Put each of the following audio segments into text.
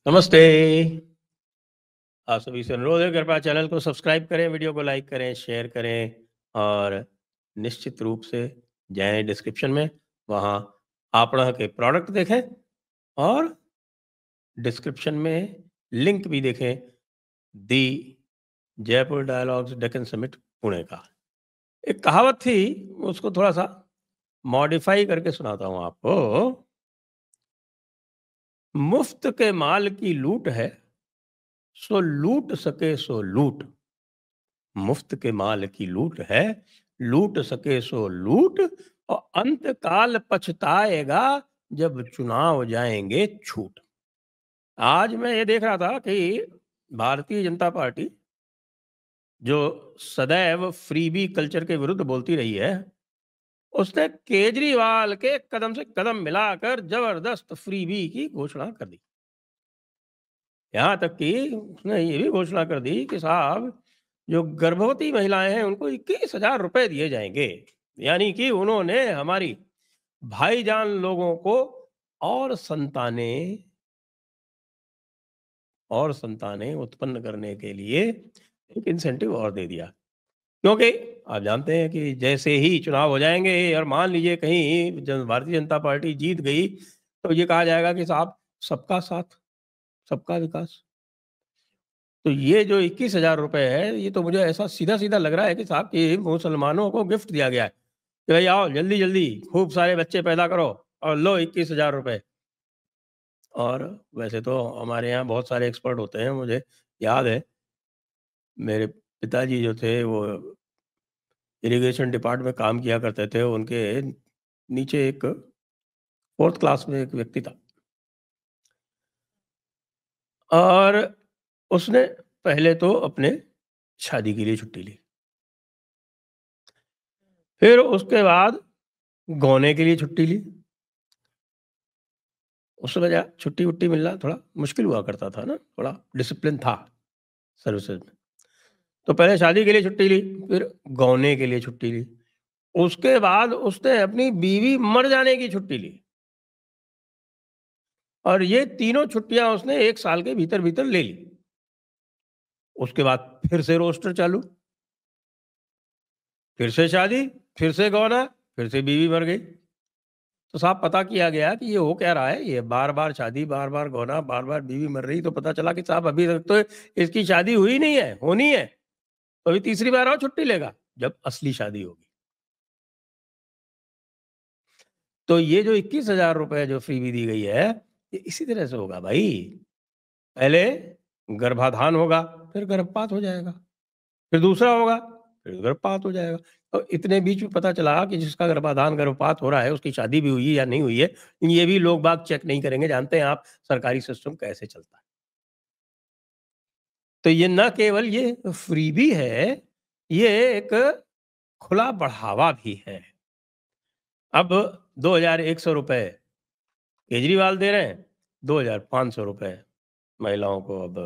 नमस्ते। आप सभी से अनुरोध है, कृपया चैनल को सब्सक्राइब करें, वीडियो को लाइक करें, शेयर करें और निश्चित रूप से जाएँ डिस्क्रिप्शन में, वहाँ आपड़ा के प्रोडक्ट देखें और डिस्क्रिप्शन में लिंक भी देखें, दी जयपुर डायलॉग्स डेक्कन समिट पुणे का। एक कहावत थी, उसको थोड़ा-सा मॉडिफाई करके सुनाता हूँ आपको। मुफ्त के माल की लूट है, सो लूट सके सो लूट। मुफ्त के माल की लूट है, लूट सके सो लूट और अंत काल पछताएगा जब चुनाव जाएंगे छूट। आज मैं ये देख रहा था कि भारतीय जनता पार्टी जो सदैव फ्रीबी कल्चर के विरुद्ध बोलती रही है, उसने केजरीवाल के कदम से कदम मिलाकर जबरदस्त फ्रीबी की घोषणा कर दी। यहाँ तक कि उसने ये भी घोषणा कर दी कि साहब, जो गर्भवती महिलाएं हैं उनको 21,000 रुपए दिए जाएंगे। यानी कि उन्होंने हमारी भाईजान लोगों को और संतानें उत्पन्न करने के लिए एक इंसेंटिव और दे दिया। क्योंकि आप जानते हैं कि जैसे ही चुनाव हो जाएंगे और मान लीजिए कहीं भारतीय जनता पार्टी जीत गई, तो ये कहा जाएगा कि साहब, सबका साथ, सबका विकास। तो ये जो 21,000 रुपए है, ये तो मुझे ऐसा सीधा-सीधा लग रहा है कि साहब कि मुसलमानों को गिफ्ट दिया गया है कि भाई आओ जल्दी-जल्दी खूब सारे बच्चे पैदा करो और लो 21,000 रुपए। और वैसे तो हमारे यहाँ बहुत सारे एक्सपर्ट होते हैं। मुझे याद है, मेरे पिताजी जो थे वो इरिगेशन डिपार्टमेंट में काम किया करते थे। उनके नीचे एक 4th क्लास में एक व्यक्ति था और उसने पहले तो अपने शादी के लिए छुट्टी ली। फिर उसके बाद गौने के लिए छुट्टी ली। उस वजह छुट्टी-वुट्टी मिलना थोड़ा मुश्किल हुआ करता था ना, थोड़ा डिसिप्लिन था सर्विसेज़ में। तो पहले शादी के लिए छुट्टी ली, फिर गौने के लिए छुट्टी ली। उसके बाद उसने अपनी बीवी मर जाने की छुट्टी ली और ये तीनों छुट्टियाँ उसने 1 साल के भीतर-भीतर ले ली। उसके बाद फिर से रोस्टर चालू, फिर से शादी, फिर से गौना, फिर से बीवी मर गई। तो साहब पता किया गया कि ये हो क्या रहा है, ये बार-बार शादी, बार-बार गौना, बार-बार बीवी मर रही। तो पता चला कि साहब अभी तक तो इसकी शादी हुई नहीं है, होनी है। तो अभी तीसरी बार और छुट्टी लेगा, जब असली शादी होगी। तो ये जो 21,000 रुपए जो फ्रीबी दी गई है, ये इसी तरह से होगा भाई। पहले गर्भाधान होगा, फिर गर्भपात हो जाएगा, फिर दूसरा होगा, फिर गर्भपात हो जाएगा। तो इतने बीच में पता चला कि जिसका गर्भाधान, गर्भपात हो रहा है, उसकी शादी भी हुई है या नहीं हुई है, ये भी लोग बाग चेक नहीं करेंगे। जानते हैं आप सरकारी सिस्टम कैसे चलता है। तो ये न केवल ये फ्रीबी है, ये एक खुला बढ़ावा भी है। अब 2,100 रुपए केजरीवाल दे रहे हैं, 2,500 रुपए महिलाओं को अब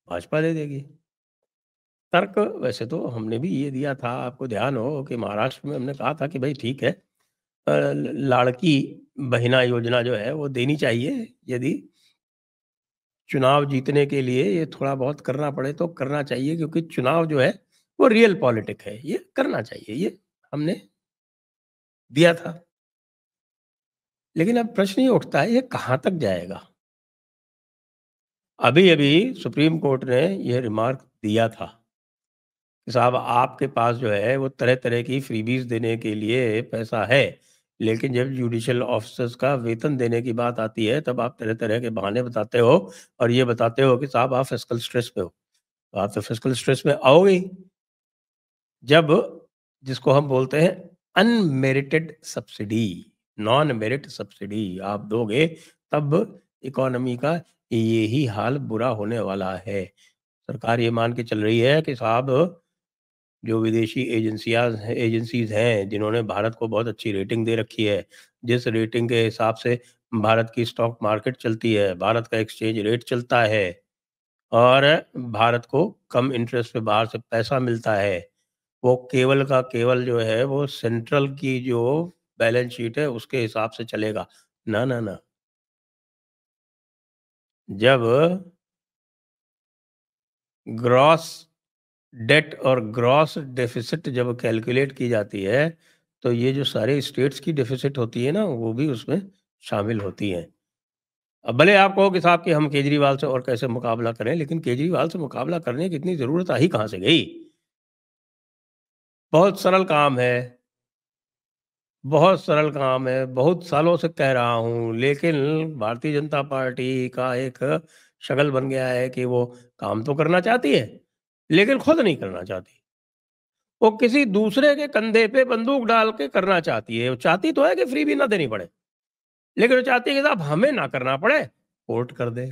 भाजपा दे देगी। तर्क वैसे तो हमने भी ये दिया था, आपको ध्यान हो कि महाराष्ट्र में हमने कहा था कि भाई ठीक है, लाड़की बहिना योजना जो है वो देनी चाहिए। यदि चुनाव जीतने के लिए ये थोड़ा बहुत करना पड़े तो करना चाहिए, क्योंकि चुनाव जो है वो रियल पॉलिटिक है, ये करना चाहिए, ये हमने दिया था। लेकिन अब प्रश्न ये उठता है, ये कहाँ तक जाएगा? अभी-अभी सुप्रीम कोर्ट ने ये रिमार्क दिया था कि साहब आपके पास जो है वो तरह-तरह की फ्रीबीज़ देने के लिए पैसा है, लेकिन जब जुडिशियल ऑफिसर्स का वेतन देने की बात आती है, तब आप तरह-तरह के बहाने बताते हो और ये बताते हो कि साहब आप फिस्कल स्ट्रेस में हो। तो आप तो फिस्कल स्ट्रेस में आओगे ही, जब जिसको हम बोलते हैं unmerited subsidy, non merit subsidy आप दोगे, तब इकोनॉमी का ये ही हाल बुरा होने वाला है। सरकार ये मान के चल रही है कि साहब, जो विदेशी एजेंसीज़ हैं, जिन्होंने भारत को बहुत अच्छी रेटिंग दे रखी है, जिस रेटिंग के हिसाब से भारत की स्टॉक मार्केट चलती है, भारत का एक्सचेंज रेट चलता है और भारत को कम इंटरेस्ट पे बाहर से पैसा मिलता है, वो केवल का केवल जो है वो सेंट्रल की जो बैलेंस शीट है उसके हिसाब से चलेगा। ना, ना, ना। जब ग्रॉस डेट और ग्रॉस डेफ़िसिट जब कैलकुलेट की जाती है, तो ये जो सारे स्टेट्स की डेफ़िसिट होती है ना, वो भी उसमें शामिल होती हैं। अब भले आप कहो कि साहब कि हम केजरीवाल से और कैसे मुकाबला करें, लेकिन केजरीवाल से मुकाबला करने की इतनी ज़रूरत आ ही कहाँ से गई? बहुत सरल काम है, बहुत सरल काम है, बहुत सालों से कह रहा हूँ, लेकिन भारतीय जनता पार्टी का एक शगल बन गया है कि वो काम तो करना चाहती है, लेकिन खुद नहीं करना चाहती। वो किसी दूसरे के कंधे पे बंदूक डाल के करना चाहती है। वो चाहती तो है कि फ्रीबी ना देनी पड़े, लेकिन वो चाहती है कि साहब हमें ना करना पड़े, कोर्ट कर दे।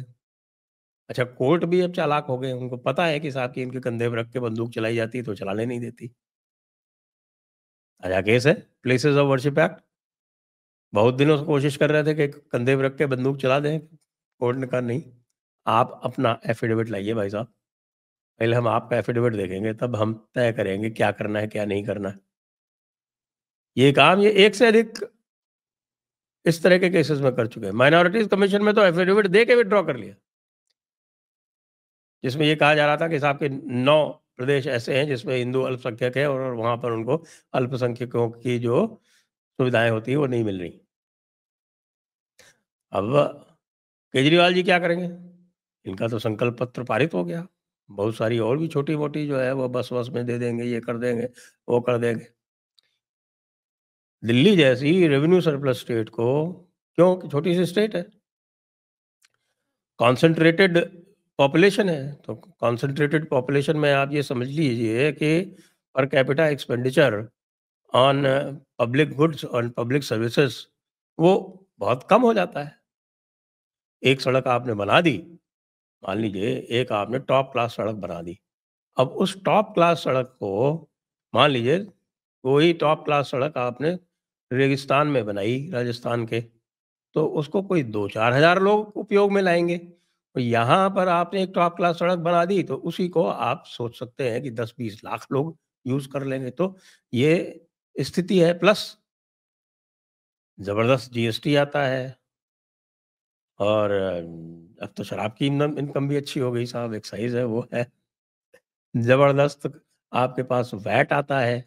अच्छा, कोर्ट भी अब चालाक हो गए, उनको पता है कि साहब कि इनके कंधे पे रख के बंदूक चलाई जाती है, तो चलाने नहीं देती। ताज़ा केस है, प्लेसेस ऑफ वर्शिप एक्ट। बहुत दिनों से कोशिश कर रहे थे कि कंधे पे रख के बंदूक चला दें, कोर्ट ने कहा नहीं, आप अपना एफ़िडेविट लाइए भाई साहब। पहले हम आपका एफ़िडेविट देखेंगे, तब हम तय करेंगे क्या करना है, क्या नहीं करना है। ये काम ये एक से अधिक इस तरह के केसेस में कर चुके हैं। माइनॉरिटीज़ कमीशन में तो एफ़िडेविट दे के विथड्रॉ कर लिया, जिसमें ये कहा जा रहा था कि साहब के 9 प्रदेश ऐसे हैं जिसमें हिंदू अल्पसंख्यक है और वहाँ पर उनको अल्पसंख्यकों की जो सुविधाएँ होती हैं, वो नहीं मिल रही। अब केजरीवाल जी क्या करेंगे? इनका तो संकल्प पत्र पारित हो गया। बहुत सारी और भी छोटी-मोटी जो है वो बस-वस में दे देंगे, ये कर देंगे, वो कर देंगे। दिल्ली जैसी रेवेन्यू सरप्लस स्टेट को क्यों छोटी सी स्टेट है, कॉन्सेंट्रेटेड पॉपुलेशन है, तो कॉन्सेंट्रेटेड पॉपुलेशन में आप ये समझ लीजिए कि per capita expenditure on public goods on public services वो बहुत कम हो जाता है। एक सड़क आपने बना दी, मान लीजिए एक आपने टॉप क्लास सड़क बना दी। अब उस टॉप क्लास सड़क को मान लीजिए वही टॉप क्लास सड़क आपने रेगिस्तान में बनाई राजस्थान के, तो उसको कोई 2-4 हज़ार लोग उपयोग में लाएँगे। और यहाँ पर आपने एक टॉप क्लास सड़क बना दी, तो उसी को आप सोच सकते हैं कि 10-20 लाख लोग यूज़ कर लेंगे। तो ये स्थिति है, प्लस ज़बरदस्त जीएसटी आता है और अब तो शराब की इनम इनकम भी अच्छी हो गई साहब, एक्साइज़ है, वो है। ज़बरदस्त आपके पास वैट आता है।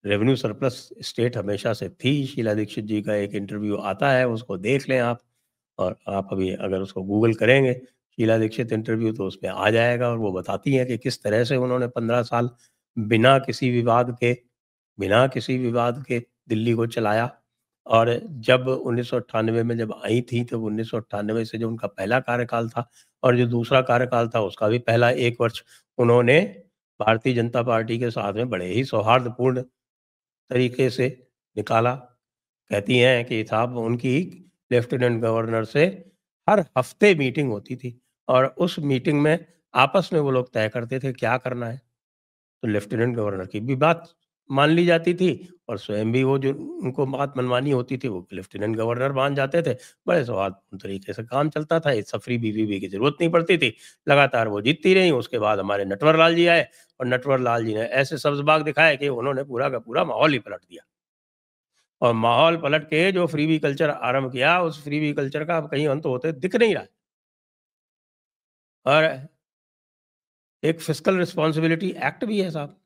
रेवेन्यू सरप्लस स्टेट हमेशा से थी। शीला दीक्षित जी का एक इंटरव्यू आता है, उसको देख लें आप। और आप अभी अगर उसको गूगल करेंगे, शीला दीक्षित इंटरव्यू, तो उसमें आ जाएगा और वो बताती हैं कि किस तरह से उन्होंने 15 साल बिना किसी विवाद के बिना किसी विवाद के दिल्ली को चलाया। और जब 1998 में जब आई थी, तब 1998 से जो उनका पहला कार्यकाल था और जो दूसरा कार्यकाल था, उसका भी पहला 1 वर्ष उन्होंने भारतीय जनता पार्टी के साथ में बड़े ही सौहार्दपूर्ण तरीके से निकाला। कहती हैं कि साहब उनकी लेफ्टिनेंट गवर्नर से हर हफ्ते मीटिंग होती थी और उस मीटिंग में आपस में वो लोग तय करते थे क्या करना है। तो लेफ्टिनेंट गवर्नर की भी बात मान ली जाती थी और स्वयं भी वो जो उनको बात मनवानी होती थी, वो लेफ्टिनेंट गवर्नर मान जाते थे। बड़े सौहार्दपूर्ण तरीके से काम चलता था, इस सफरी-बीवी की ज़रूरत नहीं पड़ती थी। लगातार वो जीतती रहीं, उसके बाद हमारे नटवर लाल जी आए और नटवर लाल जी ने ऐसे सब्ज़-बाग दिखाए कि उन्होंने पूरा का पूरा माहौल ही पलट दिया। और माहौल पलट के जो फ्रीबी कल्चर आरंभ किया, उस फ्रीबी कल्चर का अब कहीं अंत होते दिख नहीं रहा है। और एक फिस्कल रिस्पॉन्सिबिलिटी एक्ट भी है साहब,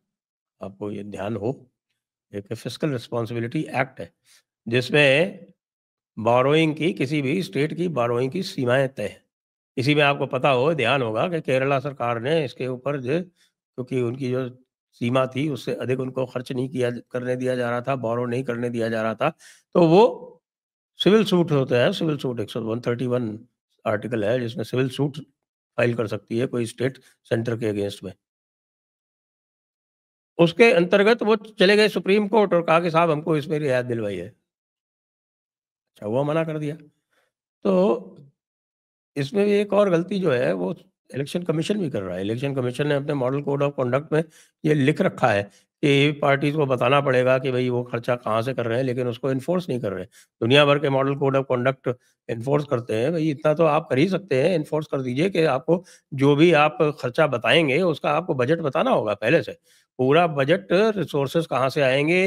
आपको ये ध्यान हो, एक फिस्कल रिस्पॉन्सिबिलिटी एक्ट है, जिसमें बोरोइंग की किसी भी स्टेट की बोरोइंग की सीमाएँ तय हैं। इसी में आपको पता हो, ध्यान होगा कि केरला सरकार ने इसके ऊपर जो क्योंकि उनकी जो सीमा थी, उससे अधिक उनको खर्च नहीं किया करने दिया जा रहा था, बोरो नहीं करने दिया जा रहा था, तो वो सिविल सूट होता है, सिविल सूट 131 आर्टिकल है जिसमें सिविल सूट फाइल कर सकती है कोई स्टेट सेंटर के अगेंस्ट में। उसके अंतर्गत वो चले गए सुप्रीम कोर्ट और कहा कि साहब हमको इसमें रियायत दिलवाइए। अच्छा हुआ मना कर दिया। तो इसमें भी एक और गलती जो है वो इलेक्शन कमीशन भी कर रहा है। इलेक्शन कमीशन ने अपने मॉडल कोड ऑफ कंडक्ट में ये लिख रखा है कि पार्टीज़ को बताना पड़ेगा कि भई वो खर्चा कहाँ से कर रहे हैं, लेकिन उसको एनफोर्स नहीं कर रहे हैं। दुनिया भर के model code of conduct enforce करते हैं, भई इतना तो आप कर ही सकते हैं, एनफोर्स कर दीजिए कि आपको जो भी आप खर्चा बताएँगे, उसका आपको बजट बताना होगा पहले से। पूरा बजट रिसोर्सेज़ कहाँ से आएँगे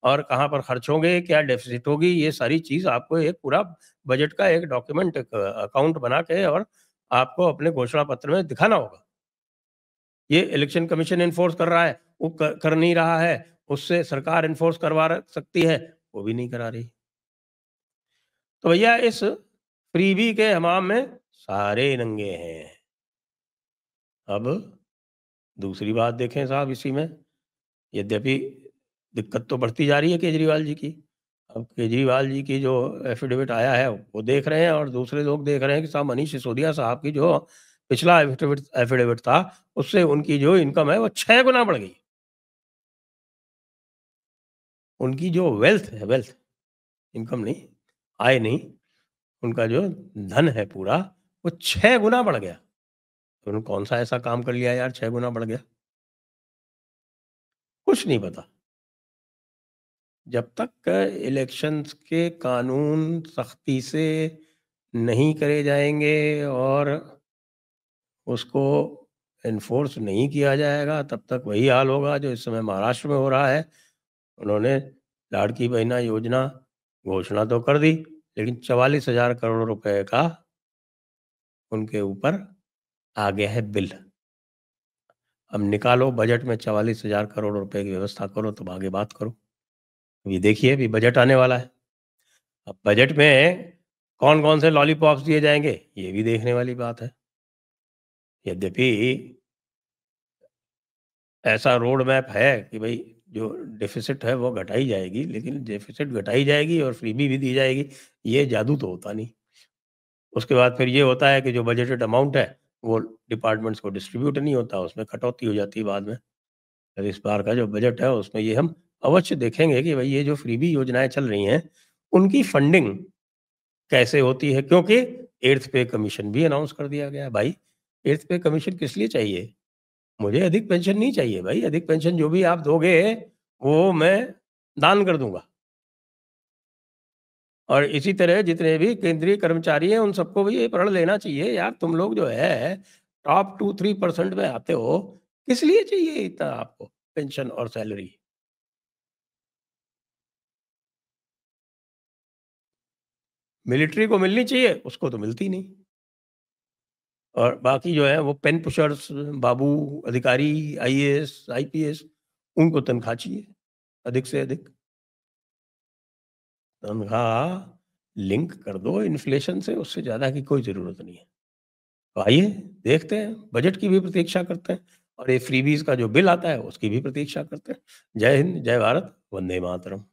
और कहाँ पर खर्च होंगे, क्या डेफ़िसिट होगी, ये सारी चीज़ आपको एक पूरा बजट का एक डॉक्यूमेंट, एक अकाउंट बना के और आपको अपने घोषणा पत्र में दिखाना होगा। ये इलेक्शन कमीशन एनफोर्स कर रहा है, वो कर नहीं रहा है, उससे सरकार एनफोर्स करवा सकती है, वो भी नहीं करा रही। तो भैया इस फ्रीबी के हमाम में सारे नंगे हैं। अब दूसरी बात देखें साहब इसी में, यद्यपि दिक्कत तो बढ़ती जा रही है केजरीवाल जी की। अब केजरीवाल जी की जो एफिडेविट आया है वो देख रहे हैं और दूसरे लोग देख रहे हैं कि साहब मनीष सिसोदिया साहब की जो पिछला एफिडेविट एफिडेविट था, उससे उनकी जो इनकम है वो 6 गुना बढ़ गई। उनकी जो वेल्थ है, वेल्थ, इनकम नहीं, आय नहीं, उनका जो धन है पूरा, वो 6 गुना बढ़ गया। तो उन्होंने कौन-सा ऐसा काम कर लिया यार 6 गुना बढ़ गया? कुछ नहीं पता। जब तक इलेक्शंस के कानून सख्ती से नहीं करे जाएँगे और उसको एनफोर्स नहीं किया जाएगा, तब तक वही हाल होगा जो इस समय महाराष्ट्र में हो रहा है। उन्होंने लाड़की बहना योजना घोषणा तो कर दी, लेकिन 44,000 करोड़ रुपए का उनके ऊपर आ गया है बिल। अब निकालो बजट में 44,000 करोड़ रुपए की व्यवस्था करो, तब आगे बात करो। अभी देखिए अभी बजट आने वाला है। अब बजट में कौन-कौन से लॉलीपॉप्स दिए जाएँगे, ये भी देखने वाली बात है। यद्यपि ऐसा रोड मैप है कि भई जो डेफ़िसिट है वो घटाई जाएगी, लेकिन डेफ़िसिट घटाई जाएगी और फ्रीबी भी दी जाएगी, ये जादू तो होता नहीं। उसके बाद फिर ये होता है कि जो बजटेड अमाउंट है, वो डिपार्टमेंट्स को डिस्ट्रीब्यूट नहीं होता, उसमें कटौती हो जाती है बाद में। और इस बार का जो बजट है उसमें ये हम अवश्य देखेंगे कि भई ये जो फ्रीबी योजनाएँ चल रही हैं, उनकी फंडिंग कैसे होती है? क्योंकि 8th पे कमीशन भी अनाउंस कर दिया गया है। भाई 8th पे कमीशन किस लिए चाहिए? मुझे अधिक पेंशन नहीं चाहिए भाई, अधिक पेंशन जो भी आप दोगे, वो मैं दान कर दूँगा। और इसी तरह जितने भी केंद्रीय कर्मचारी हैं, उन सबको भी ये प्रण लेना चाहिए, यार तुम लोग जो है टॉप 2-3% में आते हो, किस लिए चाहिए इतना आपको पेंशन और सैलरी? मिलिट्री को मिलनी चाहिए, उसको तो मिलती नहीं। और बाकी जो है वो पेन पुशर्स, बाबू अधिकारी, आईएएस, आईपीएस, उनको तनख्वाह चाहिए, अधिक से अधिक। तनख्वाह लिंक कर दो इन्फ्लेशन से, उससे ज़्यादा की कोई ज़रूरत नहीं है। तो आइए देखते हैं, बजट की भी प्रतीक्षा करते हैं और ये फ्रीबीज़ का जो बिल आता है, उसकी भी प्रतीक्षा करते हैं। जय हिंद, जय भारत, वंदे मातरम।